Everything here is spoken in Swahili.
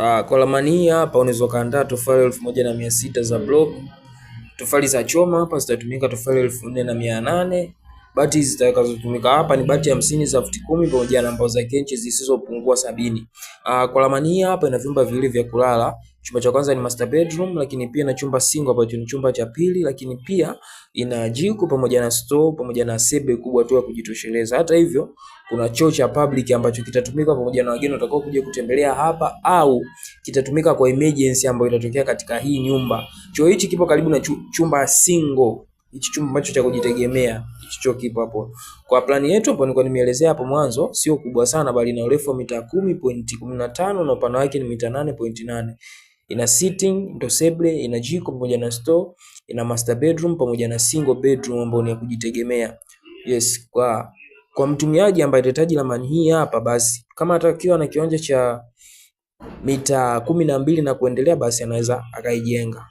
Kwa ramani hii hapa unaweza kaandaa tofali 1600 za block. Tofali za choma hapa zitatumika tofali 4800. Bati zitakazotumika hapa ni bati 50 za futi 10 pamoja na mbao za kenchi zisizopungua 70. Kwa ramani hii hapa ina vyumba viwili vya kulala. Chumba cha kwanza ni master bedroom, lakini pia na chumba single ambacho ni chumba cha pili, lakini pia ina jiko pamoja na store pamoja na sebe kubwa tu ya kujitosheleza. Hata hivyo kuna choo cha public ambacho kitatumika pamoja na wageni watakao kuja kutembelea hapa, au kitatumika kwa emergency ambayo itatokea katika hii nyumba. Choo hichi kipo karibu na chumba single. Hichi chumba ambacho cha kujitegemea, hichi choo kipo hapo. Kwa plani yetu hapo nilikuwa nimeelezea hapo mwanzo, sio kubwa sana bali ina urefu wa mita 10.15 na upana wake ni mita 8.8. Ina sitting, ndo seble, ina jiko pamoja na store, ina master bedroom pamoja na single bedroom ambayo ni ya kujitegemea. Yes, kwa mtumiaji ambaye atahitaji ramani hii hapa, basi kama atakiwa na kiwanja cha mita 12 na kuendelea, basi anaweza akaijenga.